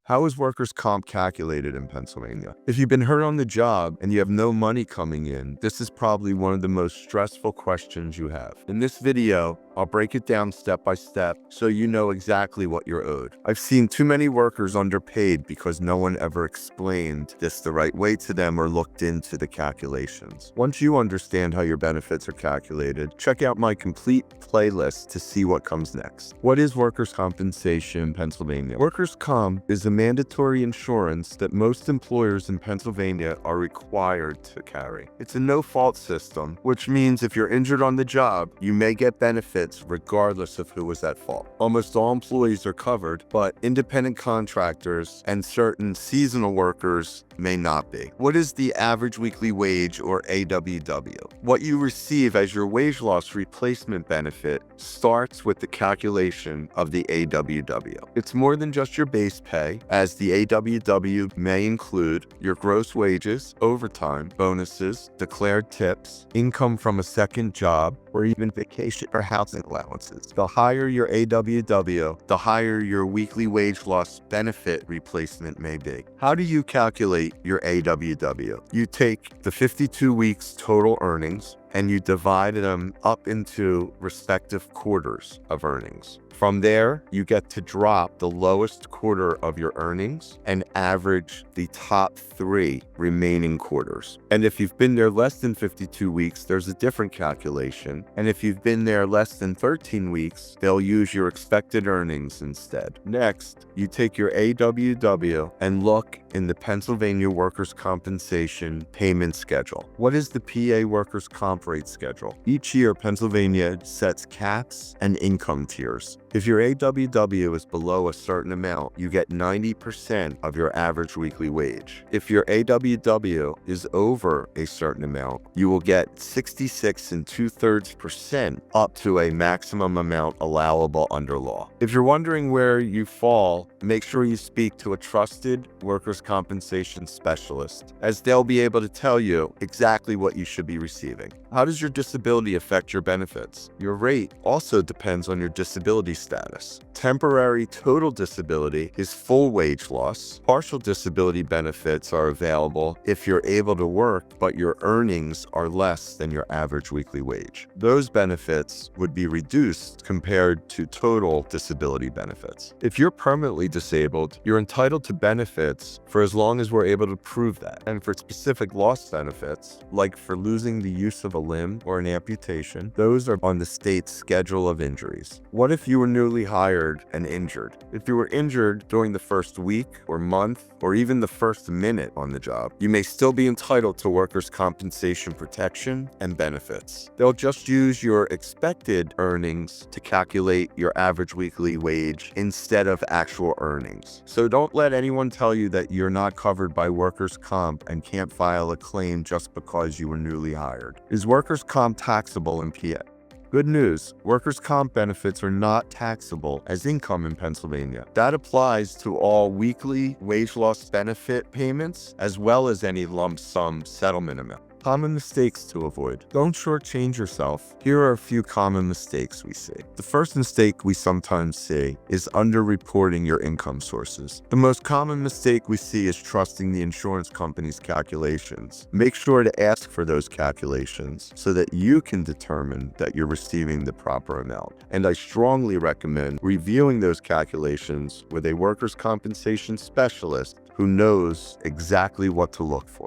How is workers' comp calculated in Pennsylvania? If you've been hurt on the job and you have no money coming in, this is probably one of the most stressful questions you have. In this video, I'll break it down step by step so you know exactly what you're owed. I've seen too many workers underpaid because no one ever explained this the right way to them or looked into the calculations. Once you understand how your benefits are calculated, check out my complete playlist to see what comes next. What is workers' compensation in Pennsylvania? Workers' comp is a mandatory insurance that most employers in Pennsylvania are required to carry. It's a no-fault system, which means if you're injured on the job, you may get benefits regardless of who was at fault. Almost all employees are covered, but independent contractors and certain seasonal workers may not be. What is the average weekly wage, or AWW? What you receive as your wage loss replacement benefit starts with the calculation of the AWW. It's more than just your base pay, as the AWW may include your gross wages, overtime, bonuses, declared tips, income from a second job, or even vacation or housing allowances. The higher your AWW, the higher your weekly wage loss benefit replacement may be. How do you calculate your AWW? You take the 52 weeks total earnings and you divide them up into respective quarters of earnings. From there, you get to drop the lowest quarter of your earnings and average the top 3 remaining quarters. And if you've been there less than 52 weeks, there's a different calculation. And if you've been there less than 13 weeks, they'll use your expected earnings instead. Next, you take your AWW and look in the Pennsylvania Workers' Compensation Payment Schedule. What is the PA Workers' Comp Rate Schedule? Each year, Pennsylvania sets caps and income tiers. If your AWW is below a certain amount, you get 90% of your average weekly wage. If your AWW is over a certain amount, you will get 66 2/3% up to a maximum amount allowable under law. If you're wondering where you fall, make sure you speak to a trusted workers' compensation specialist, as they'll be able to tell you exactly what you should be receiving. How does your disability affect your benefits? Your rate also depends on your disability status. Temporary total disability is full wage loss. Partial disability benefits are available if you're able to work, but your earnings are less than your average weekly wage. Those benefits would be reduced compared to total disability benefits. If you're permanently disabled, you're entitled to benefits for as long as we're able to prove that. And for specific loss benefits, like for losing the use of a limb or an amputation, those are on the state's schedule of injuries. What if you were newly hired and injured? If you were injured during the first week or month or even the first minute on the job, you may still be entitled to workers' compensation protection and benefits. They'll just use your expected earnings to calculate your average weekly wage instead of actual earnings. So don't let anyone tell you that you're not covered by workers' comp and can't file a claim just because you were newly hired. Is workers' comp taxable in PA? Good news, workers' comp benefits are not taxable as income in Pennsylvania. That applies to all weekly wage loss benefit payments, as well as any lump sum settlement amount. Common mistakes to avoid. Don't shortchange yourself. Here are a few common mistakes we see. The first mistake we sometimes see is underreporting your income sources. The most common mistake we see is trusting the insurance company's calculations. Make sure to ask for those calculations so that you can determine that you're receiving the proper amount. And I strongly recommend reviewing those calculations with a workers' compensation specialist who knows exactly what to look for.